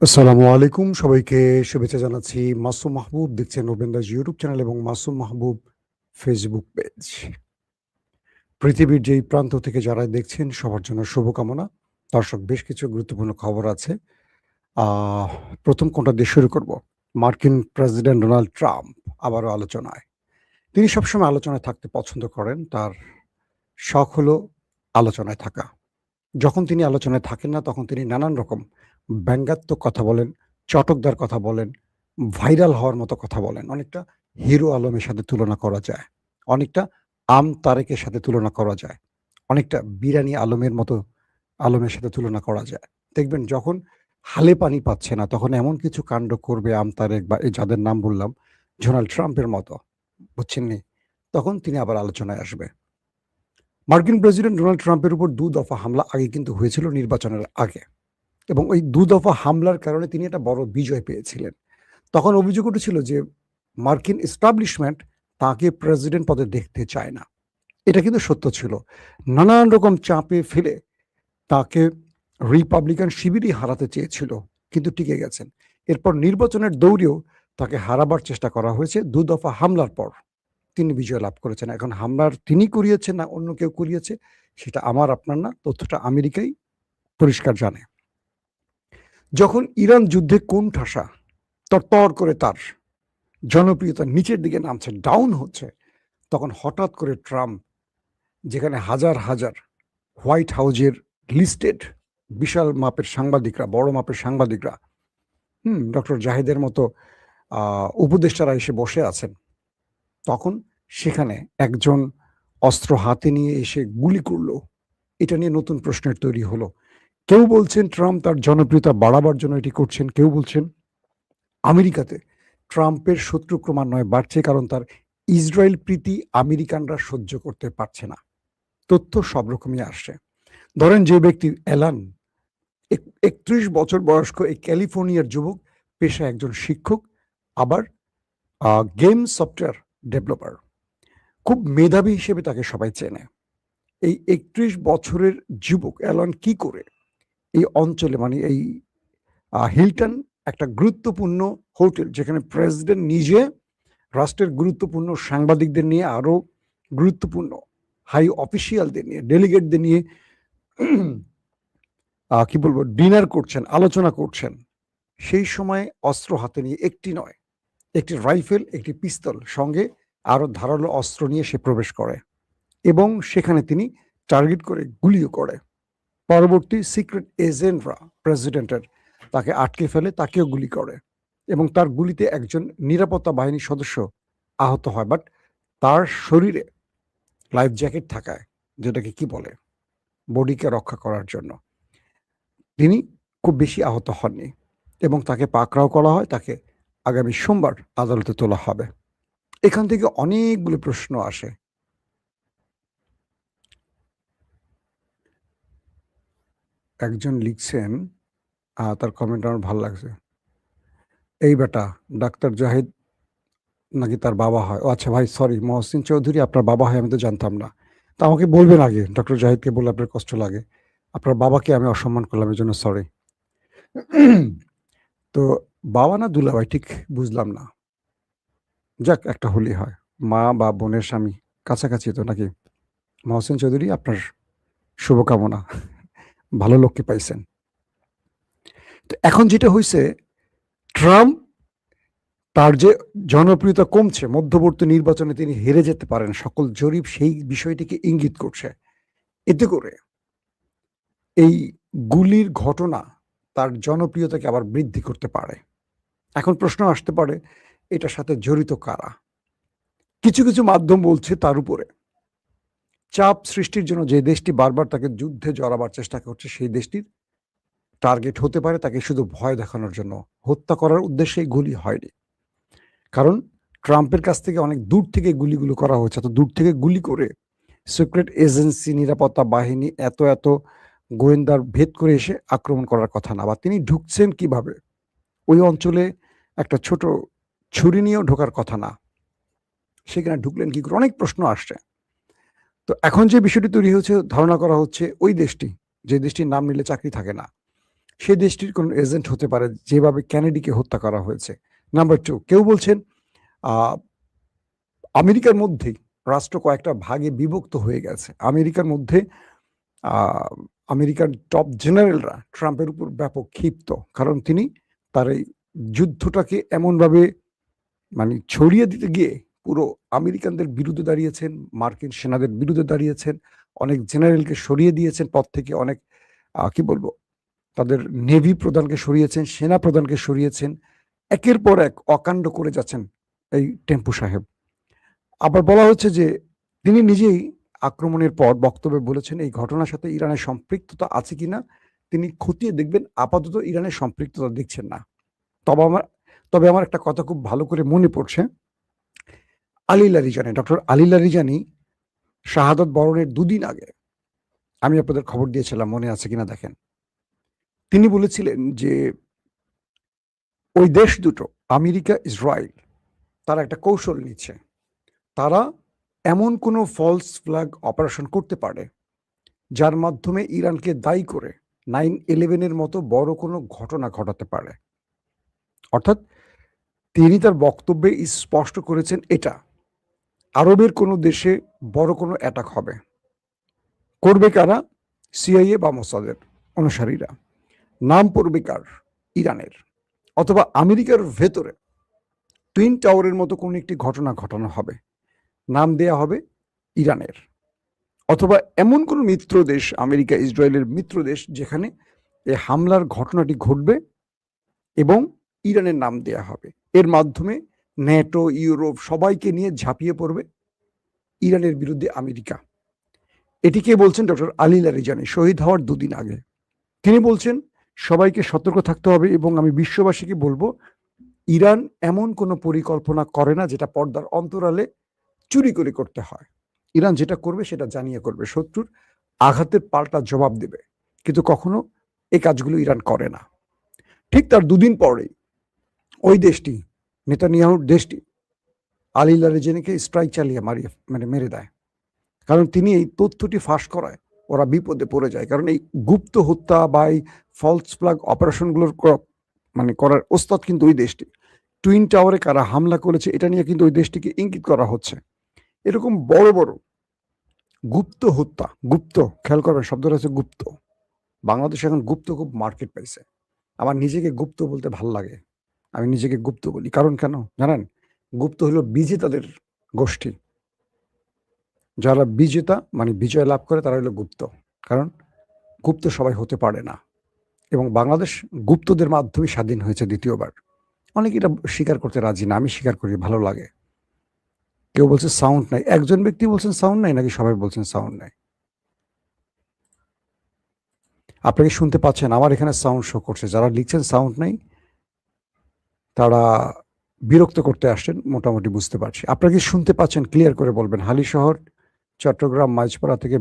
আসসালামু আলাইকুম। সবাইকে শুভেচ্ছা জানাচ্ছি। মাসুম মাহবুব দেখছেন ওপেন দাস ইউটিউব চ্যানেল এবং মাসুম মাহবুব ফেসবুক পেজ। পৃথিবীর যেই প্রান্ত থেকে যারা দেখছেন সবার জন্য শুভকামনা। দর্শক বেশ কিছু গুরুত্বপূর্ণ খবর আছে। আহ ১ম কোনটা দিয়ে শুরু করব? মার্কিন প্রেসিডেন্ট ডোনাল্ড ট্রাম্প আবারও আলোচনায়। তিনি সবসময় আলোচনায় থাকতে পছন্দ করেন। তার শখ হলো আলোচনায় থাকা। যখন তিনি আলোচনায় থাকেন না, তখন তিনি নানান রকম ব্যঙ্গাত্মক কথা বলেন, চটকদার কথা বলেন, ভাইরাল হওয়ার মতো কথা বলেন। অনেকটা হিরো আলমের সাথে তুলনা করা যায়। অনেকটা তারেকের সাথে তুলনা করা যায়। অনেকটা বিরানী আলমের মতো আলমের সাথে তুলনা করা যায়। দেখবেন যখন হালে পানি পাচ্ছে না, তখন এমন কিছু কাণ্ড করবে তারেক বা এই যাদের নাম বললাম, ডোনাল্ড ট্রাম্পের মতো, বুঝছেননি? তখন তিনি আবার আলোচনায় আসবে। মার্কিন প্রেসিডেন্ট ডোনাল্ড ট্রাম্পের উপর ২ দফা হামলা আগে কিন্তু হয়েছিল নির্বাচনের আগে এবং ওই ২ দফা হামলার কারণে তিনি একটা বড় বিজয় পেয়েছিলেন। তখন অভিযোগ উঠেছিল যে মার্কিন এস্টাবলিশমেন্ট তাকে প্রেসিডেন্ট পদে দেখতে চায় না। এটা কিন্তু সত্য ছিল। নানান রকম চাপে ফেলে তাকে রিপাবলিকান শিবিরই হারাতে চেয়েছিল, কিন্তু টিকে গেছেন। এরপর নির্বাচনের দৌড়েও তাকে হারাবার চেষ্টা করা হয়েছে ২ দফা হামলার পর। তিনি বিজয় লাভ করেছেন। এখন হামলার তিনি করিয়েছেন না অন্য কেউ করিয়েছে, সেটা আমার আপনার না। তথ্যটা আমেরিকাই পরিষ্কার জানে। যখন ইরান যুদ্ধে কোণঠাসা, তরতর করে তার জনপ্রিয়তা নিচের দিকে নামছে, ডাউন হচ্ছে, তখন হঠাৎ করে ট্রাম্প, যেখানে হাজার, হাজার হোয়াইট হাউজের লিস্টেড বিশাল মাপের সাংবাদিকরা, বড় মাপের সাংবাদিকরা, ডক্টর জাহিদের মতো উপদেষ্টারা এসে বসে আছেন, তখন সেখানে একজন অস্ত্র হাতে নিয়ে এসে গুলি করল। এটা নিয়ে নতুন প্রশ্নের তৈরি হলো। কেউ বলছেন ট্রাম্প তার জনপ্রিয়তা বাড়াবার জন্য এটি করছেন, কেউ বলছেন আমেরিকাতে ট্রাম্পের শত্রু ক্রমান্বয়ে বাড়ছে কারণ তার ইসরায়েল প্রীতি আমেরিকানরা সহ্য করতে পারছে না। তথ্য সব রকমই আসছে। ধরেন যে ব্যক্তি অ্যালান, ৩১ বছর বয়স্ক এই ক্যালিফোর্নিয়ার যুবক, পেশায় একজন শিক্ষক, আবার গেম সফটওয়্যার ডেভেলপার। খুব মেধাবী হিসেবে তাকে সবাই চেনে। এই ৩১ বছরের যুবক অ্যালান কি করে এই অঞ্চলে, মানে এই হিলটন, একটা গুরুত্বপূর্ণ হোটেল যেখানে প্রেসিডেন্ট নিজে রাষ্ট্রের গুরুত্বপূর্ণ সাংবাদিকদের নিয়ে, আরো গুরুত্বপূর্ণ হাই অফিসিয়ালদের নিয়ে, ডেলিগেটদের নিয়ে কি বলবো, ডিনার করছেন, আলোচনা করছেন, সেই সময় অস্ত্র হাতে নিয়ে একটি নয়, একটি রাইফেল, একটি পিস্তল, সঙ্গে আরো ধারালো অস্ত্র নিয়ে সে প্রবেশ করে এবং সেখানে তিনি টার্গেট করে গুলিও করে। পরবর্তী সিক্রেট এজেন্টরা প্রেসিডেন্টের তাকে আটকে ফেলে, তাকেও গুলি করে এবং তার গুলিতে একজন নিরাপত্তা বাহিনীর সদস্য আহত হয়। বাট তার শরীরে লাইফ জ্যাকেট থাকায়, যেটাকে কি বলে, বডিকে রক্ষা করার জন্য, তিনি খুব বেশি আহত হননি এবং তাকে পাকড়াও করা হয়। তাকে আগামী সোমবার আদালতে তোলা হবে। এখান থেকে অনেকগুলো প্রশ্ন আসে। একজন লিখছেন, তার কমেন্ট আমার ভালো লাগছে। এই বেটা ডাক্তার জাহিদ নাকি তার বাবা হয়? ও আচ্ছা ভাই, সরি, মহসিন চৌধুরী আপনার বাবা হয় আমি তো জানতাম না। তা আমাকে বলবেন আগে, ডক্টর জাহিদকে বললে আপনার কষ্ট লাগে। আপনার বাবাকে আমি অসম্মান করলাম, এর জন্য সরি। তো বাবা না দুলাভাই ঠিক বুঝলাম না। যাক, একটা হলেই হয়। মা বা বোনের স্বামী কাছাকাছি তো নাকি? মহসিন চৌধুরী, আপনার শুভকামনা। ভালো লোককে পাইছেন। তো এখন যেটা হইছে, ট্রাম্প তার যে জনপ্রিয়তা কমছে, মধ্যবর্তী নির্বাচনে তিনি হেরে যেতে পারেন, সকল জরিপ সেই বিষয়টিকে ইঙ্গিত করছে। এতে করে এই গুলির ঘটনা তার জনপ্রিয়তাকে আবার বৃদ্ধি করতে পারে। এখন প্রশ্ন আসতে পারে, এটার সাথে জড়িত কারা? কিছু, কিছু মাধ্যম বলছে তার উপরে চাপ সৃষ্টির জন্য যে দেশটি বারবার তাকে যুদ্ধে জড়াবার চেষ্টা করছে, সেই দেশটির টার্গেট হতে পারে তাকে শুধু ভয় দেখানোর জন্য। হত্যা করার উদ্দেশ্যে এই গুলি হয়নি। কারণ ট্রাম্পের কাছ থেকে অনেক দূর থেকে গুলিগুলো করা হয়েছে। এত দূর থেকে গুলি করে সিক্রেট এজেন্সি, নিরাপত্তা বাহিনী, এত, এত গোয়েন্দার ভেদ করে এসে আক্রমণ করার কথা না। বা তিনি ঢুকছেন কিভাবে? ওই অঞ্চলে একটা ছোট ছুরি নিয়েও ঢোকার কথা না। সেখানে ঢুকলেন কি করে? অনেক প্রশ্ন আসছে। তো এখন যে বিষয়টি তৈরি হয়েছে, ধারণা করা হচ্ছে ওই দেশটি, যে দেশটির নাম নিলে চাকরি থাকে না, সে দেশটির কোনো এজেন্ট হতে পারে, যেভাবে কেনেডিকে হত্যা করা হয়েছে। নাম্বার 2, কেউ বলছেন আমেরিকার মধ্যেই রাষ্ট্র কয়েকটা ভাগে বিভক্ত হয়ে গেছে। আমেরিকার মধ্যে আমেরিকার টপ জেনারেলরা ট্রাম্পের উপর ব্যাপক ক্ষিপ্ত, কারণ তিনি তার এই যুদ্ধটাকে এমনভাবে ছড়িয়ে দিতে গিয়ে পুরো আমেরিকানদের বিরুদ্ধে দাঁড়িয়েছেন, মার্কিন সেনাদের বিরুদ্ধে দাঁড়িয়েছেন, অনেক জেনারেলকে সরিয়ে দিয়েছেন পদ থেকে, অনেক কি বলবো, তাদের নেভি প্রধানকে সরিয়েছেন, সেনা প্রধানকে সরিয়েছেন, একের পর এক অকাণ্ড করে যাচ্ছেন এই টেম্পু সাহেব। আবার বলা হচ্ছে যে তিনি নিজেই আক্রমণের পর বক্তব্যে বলেছেন এই ঘটনার সাথে ইরানের সম্পৃক্ততা আছে কিনা তিনি খতিয়ে দেখবেন। আপাতত ইরানের সম্পৃক্ততা দেখছেন না। তবে আমার একটা কথা খুব ভালো করে মনে পড়ছে। Ali Larijani, doctor Ali Larijani শাহাদত বরণের 2 দিন আগে আমি আপনাদের খবর দিয়েছিলাম, মনে আছে কিনা দেখেন। তিনি বলেছিলেন যে ওই দেশ দুটো, আমেরিকা ইসরায়েল, তারা একটা কৌশল নিচ্ছে। তারা এমন কোনো ফলস ফ্ল্যাগ অপারেশন করতে পারে যার মাধ্যমে ইরানকে দায়ী করে 9/11-এর মতো বড় কোনো ঘটনা ঘটাতে পারে। অর্থাৎ তিনি তার বক্তব্যে স্পষ্ট করেছেন এটা আরবের কোনো দেশে বড় কোনো অ্যাটাক হবে। করবে কারা? সিআইএ বা মোসাদের অনুসারীরা। নাম পড়বে কার? ইরানের। অথবা আমেরিকার ভেতরে টুইন টাওয়ারের মতো কোনো একটি ঘটনা ঘটানো হবে, নাম দেয়া হবে ইরানের। অথবা এমন কোনো মিত্র দেশ, আমেরিকা ইসরায়েলের মিত্র দেশ, যেখানে এই হামলার ঘটনাটি ঘটবে এবং ইরানের নাম দেয়া হবে। এর মাধ্যমে ন্যাটো, ইউরোপ সবাইকে নিয়ে ঝাঁপিয়ে পড়বে ইরানের বিরুদ্ধে আমেরিকা। এটি কে বলছেন? ডক্টর আলী লারিজানি, শহীদ হওয়ার 2 দিন আগে। তিনি বলছেন সবাইকে সতর্ক থাকতে হবে এবং আমি বিশ্ববাসীকে বলবো ইরান এমন কোনো পরিকল্পনা করে না যেটা পর্দার অন্তরালে চুরি করে করতে হয়। ইরান যেটা করবে সেটা জানিয়ে করবে, শত্রুর আঘাতের পাল্টা জবাব দেবে, কিন্তু কখনো এই কাজগুলো ইরান করে না। ঠিক তার 2 দিন পরেই ওই দেশটি, নেতানিয়াহুর দেশটি, আলী লারিজানিকে স্ট্রাইক চালিয়ে মেরে দেয়। কারণ তিনি এই তথ্যটি ফাঁস করায় ওরা বিপদে পড়ে যায়। কারণ এই গুপ্ত হত্যা বা এই ফলস ফ্ল্যাগ অপারেশনগুলোর করার ওস্তাদ কিন্তু ওই দেশটি। টুইন টাওয়ারে কারা হামলা করেছে এটা নিয়ে কিন্তু ওই দেশটিকে ইঙ্গিত করা হচ্ছে। এরকম বড় বড় গুপ্ত হত্যা, গুপ্ত, খেয়াল করবেন শব্দটা হচ্ছে গুপ্ত। বাংলাদেশ এখন গুপ্ত খুব মার্কেট পাইছে। আমার নিজেকে গুপ্ত বলতে ভাল লাগে, আমি নিজেকে গুপ্ত বলি। কারণ কেন জানেন? গুপ্ত হলো বিজেতাদের গোষ্ঠী। যারা বিজেতা বিজয় লাভ করে তারা হলো গুপ্ত। কারণ গুপ্ত সবাই হতে পারে না, এবং বাংলাদেশ গুপ্তদের মাধ্যমে স্বাধীন হয়েছে 2য় বার। অনেকে এটা স্বীকার করতে রাজি না, আমি স্বীকার করি, ভালো লাগে। কেউ বলছে সাউন্ড নাই, একজন ব্যক্তি বলছেন সাউন্ড নাই, নাকি সবাই বলছেন সাউন্ড নাই? আপনাকে শুনতে পাচ্ছেন? আমার এখানে সাউন্ড শো করছে। যারা লিখছেন সাউন্ড নাই তারা বিরক্ত করতে আসছেন, মোটামুটি বুঝতে পারছি। আপনারা কি শুনতে পাচ্ছেন? ক্লিয়ার করে বলবেন। হালিশহর, চট্টগ্রাম, মাঝপাড়া থেকে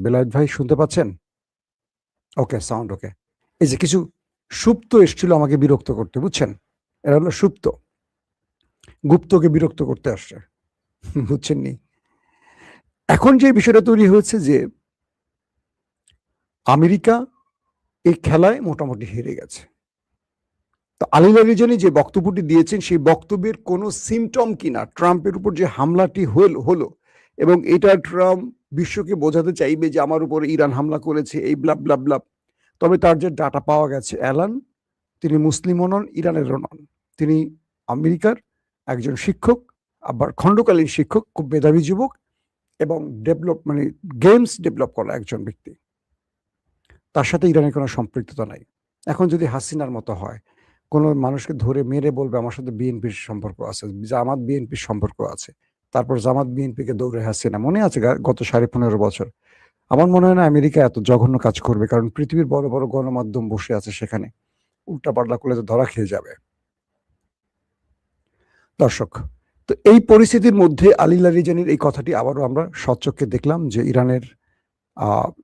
বেলায়েত ভাই শুনতে পাচ্ছেন? ওকে, সাউন্ড ওকে। এই যে কিছু সুপ্ত এসছিল আমাকে বিরক্ত করতে, বুঝছেন? এরা হলো সুপ্ত, গুপ্তকে বিরক্ত করতে আসছে, বুঝছেন নি? এখন যে বিষয়টা তৈরি হয়েছে যে আমেরিকা এই খেলায় মোটামুটি হেরে গেছে। তো আলী লারিজানি যে বক্তব্যটি দিয়েছেন সেই বক্তব্যের কোনো সিমটম কিনা ট্রাম্পের উপর যে হামলাটি হলো এবং এটা ট্রাম্প বিশ্বকে বোঝাতে চাইবে যে আমার উপর ইরান হামলা করেছে, এই ব্লাব ব্লাব ব্লাব। তবে তার যে ডাটা পাওয়া গেছে, অ্যালান তিনি মুসলিমও নন, ইরানেরও নন। তিনি আমেরিকার একজন শিক্ষক, আবার খণ্ডকালীন শিক্ষক, খুব মেধাবী যুবক এবং গেমস ডেভেলপ করা একজন ব্যক্তি। তার সাথে ইরানের কোনো সম্পৃক্ততা নাই। এখন যদি হাসিনার মতো হয়, কোনো মানুষকে ধরে মেরে বলবে আমার সাথে বিএনপির সম্পর্ক আছে, জামাত বিএনপির সম্পর্ক আছে, তারপর জামাত বিএনপিকে দৌড়ে হাসিনা, মনে আছে গত 15.5 বছর। আমার মনে হয় না আমেরিকা এত জঘন্য কাজ করবে, কারণ পৃথিবীর বড় বড় গণমাধ্যম বসে আছে সেখানে, উল্টাপাল্টা করলে তো ধরা খেয়ে যাবে। দর্শক, তো এই পরিস্থিতির মধ্যে আলী লারিজানির এই কথাটি আবারও আমরা সচক্ষে দেখলাম যে ইরানের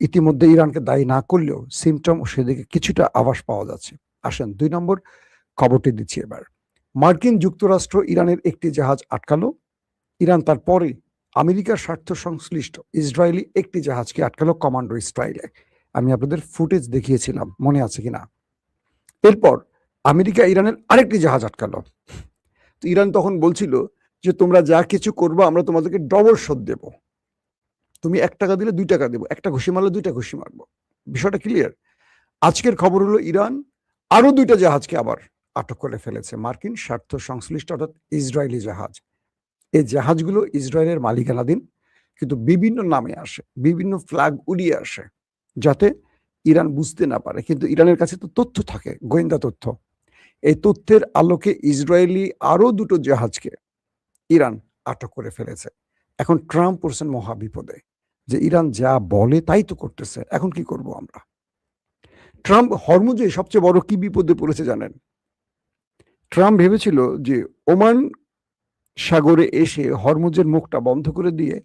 ইতিমধ্যে ইরানকে দায়ী না করলেও সিমটম সেদিকে কিছুটা আভাস পাওয়া যাচ্ছে। আসেন 2 নম্বর খবরটি দিচ্ছি এবার। মার্কিন যুক্তরাষ্ট্র ইরানের একটি জাহাজ আটকালো। ইরান তারপরে আমেরিকার স্বার্থ সংশ্লিষ্ট ইসরায়েলি একটি জাহাজকে আটকালো কমান্ডো স্টাইলে। আমি আপনাদের ফুটেজ দেখিয়েছিলাম, মনে আছে কিনা? এরপর আমেরিকা ইরানের আরেকটি জাহাজ আটকালো। তো ইরান তখন বলছিল যে তোমরা যা কিছু করবো আমরা তোমাদেরকে ডবল শোধ দেব। তুমি $1 দিলে $2 দেবো, একটা ঘুষি মারলে 2টা ঘুষি মারবো। বিষয়টা ক্লিয়ার? আজকের খবর হলো ইরান আরো 2টা জাহাজকে আবার আটক করে ফেলেছে, মার্কিন স্বার্থ সংশ্লিষ্ট অর্থাৎ ইসরায়েলি জাহাজ। এই জাহাজগুলো ইসরায়েলের মালিকানাধীন, কিন্তু বিভিন্ন নামে আসে, বিভিন্ন ফ্ল্যাগ উড়িয়ে আসে, যাতে ইরান বুঝতে না পারে। কিন্তু ইরানের কাছে তো তথ্য থাকে, গোয়েন্দা তথ্য। এই তথ্যের আলোকে ইসরায়েলি আরো 2টো জাহাজকে ইরান আটক করে ফেলেছে। এখন ট্রাম্প পড়ছেন মহা বিপদে, যে ইরান যা বলে তাই তো করতেছে, এখন কি করব আমরা? ট্রাম্প হরমুজে সবচেয়ে বড় কি বিপদে পড়েছে জানেন? ট্রাম্প ভেবেছিল যে ওমান সাগরে এসে হরমুজের মুখটা বন্ধ করে দিয়ে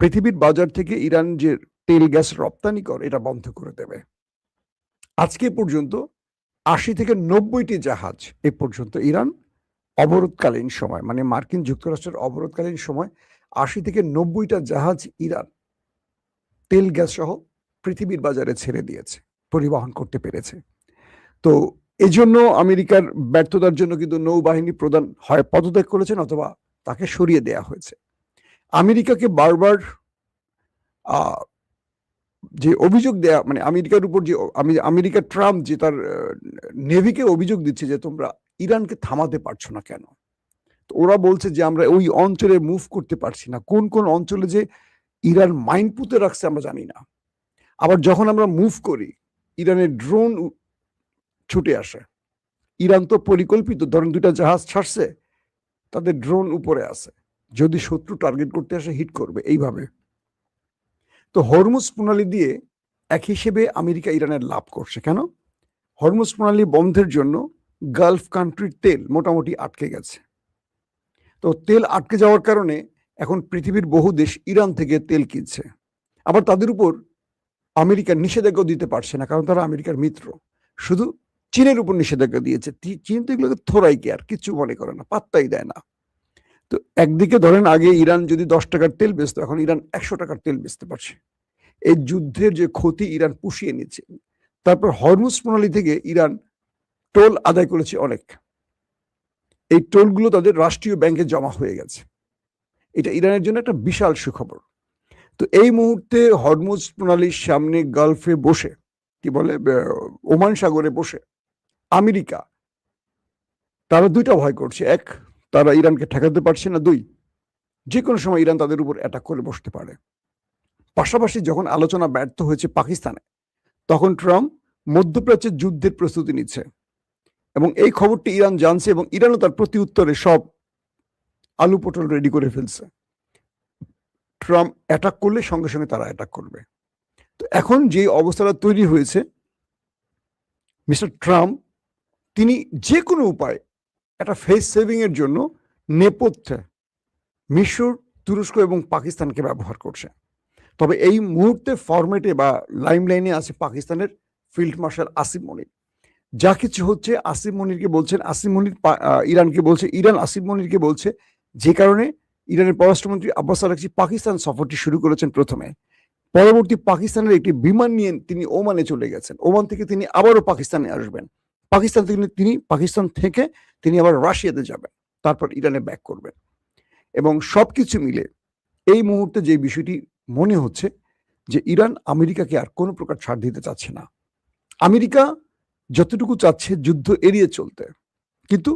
পৃথিবীর বাজার থেকে ইরান যে তেল গ্যাস রপ্তানি করে এটা বন্ধ করে দেবে। আজকে পর্যন্ত 80 থেকে 90টি জাহাজ এ পর্যন্ত ইরান অবরোধকালীন সময়, মানে মার্কিন যুক্তরাষ্ট্রের অবরোধকালীন সময় 80 থেকে 90টা জাহাজ ইরান তেল গ্যাস সহ পৃথিবীর বাজারে ছেড়ে দিয়েছে, পরিবহন করতে পেরেছে। তো এজন্য আমেরিকার ব্যর্থতার জন্য কিন্তু নৌবাহিনী প্রধান হয় পদত্যাগ করেছেন অথবা তাকে সরিয়ে দেয়া হয়েছে। আমেরিকাকে বারবার যে অভিযোগ দেয়া, মানে আমেরিকার উপর যে আমেরিকা ট্রাম্প যে তার নেভিকে অভিযোগ দিচ্ছে যে তোমরা ইরানকে থামাতে পারছো না কেন? তো ওরা বলছে যে আমরা ওই অঞ্চলে মুভ করতে পারছি না। কোন কোন অঞ্চলে যে ইরান মাইন পুঁতে রাখছে আমরা জানি না। আবার যখন আমরা মুভ করি ইরানের ড্রোন ছুটে আসে। ইরান তো পরিকল্পিত, ধরেন 2টা জাহাজ ছাড়ছে, তাদের ড্রোন উপরে আছে, যদি শত্রু টার্গেট করতে আসে হিট করবে এইভাবে। তো হরমুজ প্রণালী দিয়ে এক হিসেবে আমেরিকা ইরানের লাভ করছে। কেন? হরমুজ প্রণালী বন্ধের জন্য গালফ কান্ট্রির তেল মোটামুটি আটকে গেছে। তো তেল আটকে যাওয়ার কারণে এখন পৃথিবীর বহু দেশ ইরান থেকে তেল কিনছে। আবার তাদের উপর আমেরিকা নিষেধাজ্ঞা দিতে পারছে না, কারণ তারা আমেরিকার মিত্র। শুধু চীনের উপর নিষেধাজ্ঞা দিয়েছে। চীন তো এগুলোকে থোড়াই কেয়ার, কিছু মনে করে না, পাত্তাই দেয় না। তো একদিকে ধরেন আগে ইরান যদি $10 তেল বেচতো, এখন ইরান $100 তেল বেচতে পারছে। এই যুদ্ধের যে ক্ষতি ইরান পুষিয়ে নিচ্ছে। তারপর হরমুজ প্রণালী থেকে ইরান টোল আদায় করেছে অনেক। এই টোলগুলো তাদের রাষ্ট্রীয় ব্যাংকে জমা হয়ে গেছে। এটা ইরানের জন্য একটা বিশাল সুখবর। তো এই মুহূর্তে হরমুজ প্রণালীর সামনে গালফে বসে, কি বলে, ওমান সাগরে বসে আমেরিকা, তারা 2টা ভয় করছে। এক, তারা ইরানকে ঠেকাতে পারছে না। 2, যে কোনো সময় ইরান তাদের উপর অ্যাটাক করে বসতে পারে। পাশাপাশি যখন আলোচনা ব্যর্থ হয়েছে পাকিস্তানে, তখন ট্রাম্প মধ্যপ্রাচ্যের যুদ্ধের প্রস্তুতি নিচ্ছে এবং এই খবরটি ইরান জানছে এবং ইরানও তার প্রতি উত্তরে সব আলু পটল রেডি করে ফেলছে। ট্রাম্প অ্যাটাক করলে সঙ্গে সঙ্গে তারা অ্যাটাক করবে। তো এখন যে অবস্থাটা তৈরি হয়েছে, মিস্টার ট্রাম্প তিনি যে কোনো উপায় একটা ফেস সেভিং এর জন্য নেপথ্যে মিশর, তুরস্ক এবং পাকিস্তানকে ব্যবহার করছে। তবে এই মুহূর্তে ফরম্যাটে বা লাইমলাইনে আছে পাকিস্তানের ফিল্ড মার্শাল আসিফ মনির। যা কিছু হচ্ছে আসিফ মনিরকে বলছেন, আসিফ মনির ইরানকে বলছে, ইরান আসিফ মনিরকে বলছে, যে কারণে ইরানের পররাষ্ট্রমন্ত্রী আব্বাস আরাগচি পাকিস্তান সফরটি শুরু করেছেন প্রথমে। পরবর্তী পাকিস্তানের একটি বিমান নিয়ে তিনি ওমানে চলে গেছেন। ওমান থেকে তিনি আবারও পাকিস্তানে আসবেন। পাকিস্তান থেকে তিনি আবার রাশিয়াতে যাবেন, তারপর ইরানে ব্যাক করবেন। এবং সবকিছু মিলে এই মুহূর্তে যে বিষয়টি মনে হচ্ছে যে ইরান আমেরিকাকে আর কোনো প্রকার ছাড় দিতে চাচ্ছে না। আমেরিকা যতটুকু চাচ্ছে যুদ্ধ এড়িয়ে চলতে, কিন্তু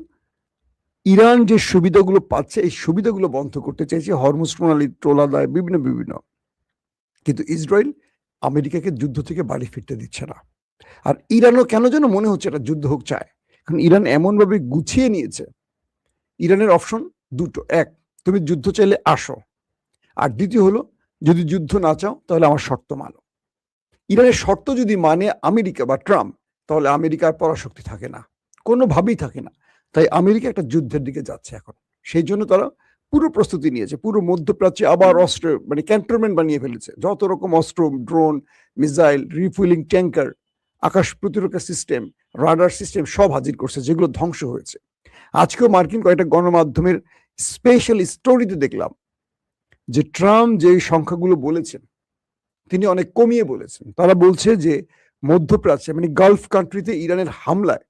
ইরান যে সুবিধাগুলো পাচ্ছে এই সুবিধাগুলো বন্ধ করতে চাইছে, হরমুজ প্রণালী, টোল আদায়, বিভিন্ন। কিন্তু ইসরায়েল আমেরিকাকে যুদ্ধ থেকে বাড়ি ফিরতে দিচ্ছে না। আর ইরানও কেন যেন মনে হচ্ছে এটা যুদ্ধ হোক চায়, কারণ ইরান এমনভাবে গুছিয়ে নিয়েছে। ইরানের অপশন 2টো, এক, তুমি যুদ্ধ চাইলে আসো, আর দ্বিতীয় হলো যদি যুদ্ধ না চাও তাহলে আমার শর্ত মানো। ইরানের শর্ত যদি মানে আমেরিকা বা ট্রাম্প, তাহলে আমেরিকার পরাশক্তি থাকে না, কোনোভাবেই থাকে না। তাই আমেরিকা একটা যুদ্ধের দিকে যাচ্ছে এখন। সেই জন্য তারা পুরো প্রস্তুতি নিয়েছে, পুরো মধ্যপ্রাচ্যে আবার অস্ত্র, মানে ক্যান্টনমেন্ট বানিয়ে ফেলেছে। যত রকম অস্ত্র, ড্রোন, মিসাইল, রিফুয়েলিং ট্যাঙ্কার, আকাশ প্রতিরক্ষা সিস্টেম, রাডার সিস্টেম সব হাজির করছে, যেগুলো ধ্বংস হয়েছে। আজকেও মার্কিন কয়েকটা গণমাধ্যমের স্পেশাল স্টোরিতে দেখলাম যে ট্রাম্প যে সংখ্যাগুলো বলেছেন তিনি অনেক কমিয়ে বলেছেন। তারা বলছে যে মধ্যপ্রাচ্যে, মানে গালফ কান্ট্রিতে ইরানের হামলায়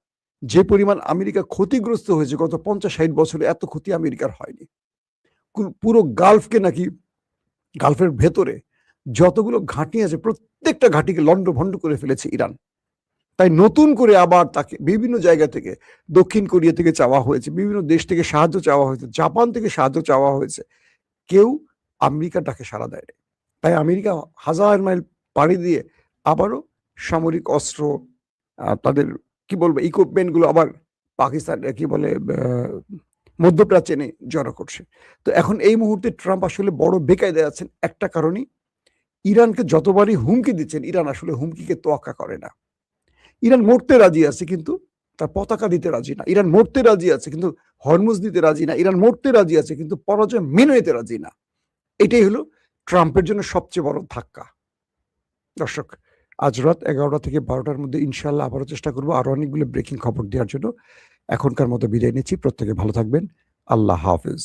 যে পরিমাণ আমেরিকা ক্ষতিগ্রস্ত হয়েছে গত 50-60 বছরে এত ক্ষতি আমেরিকার হয়নি। পুরো গালফকে নাকি গালফের ভেতরে যতগুলো ঘাঁটি আছে প্রত্যেকটা ঘাঁটিকে লন্ডভন্ড করে ফেলেছে ইরান। তাই নতুন করে আবার তাকে বিভিন্ন জায়গা থেকে দক্ষিণ কোরিয়া থেকে চাওয়া হয়েছে, বিভিন্ন দেশ থেকে সাহায্য চাওয়া হয়েছে, জাপান থেকে সাহায্য চাওয়া হয়েছে। কেউ আমেরিকার ডাকে সাড়া দেয়নি। তাই আমেরিকা হাজার মাইল পাড়ি দিয়ে আবারও সামরিক অস্ত্র তাদের কি বলবো ইকুইপমেন্ট গুলো আবার পাকিস্তান কি বলে মধ্যপ্রাচ্যে এনে জড়ো করছে। তো এখন এই মুহূর্তে ট্রাম্প আসলে বড় বেকায়দায় আছেন একটা কারণেই, ইরানকে যতবারই হুমকি দিচ্ছেন ইরান আসলে হুমকিকে তোয়াক্কা করে না। ইরান মরতে রাজি আছে কিন্তু তার পতাকা দিতে রাজি না। ইরান মরতে রাজি আছে কিন্তু হরমুজ দিতে রাজি না। ইরান মরতে রাজি আছে কিন্তু পরাজয় মেনে নিতে রাজি না। এটাই হলো ট্রাম্পের জন্য সবচেয়ে বড় ধাক্কা। দর্শক, আজ রাত 11টা থেকে 12টার মধ্যে ইনশাআল্লাহ আবারও চেষ্টা করব আরো অনেকগুলো ব্রেকিং খবর দেওয়ার জন্য। এখনকার মতো বিদায় নিচ্ছি। প্রত্যেকে ভালো থাকবেন। আল্লাহ হাফেজ।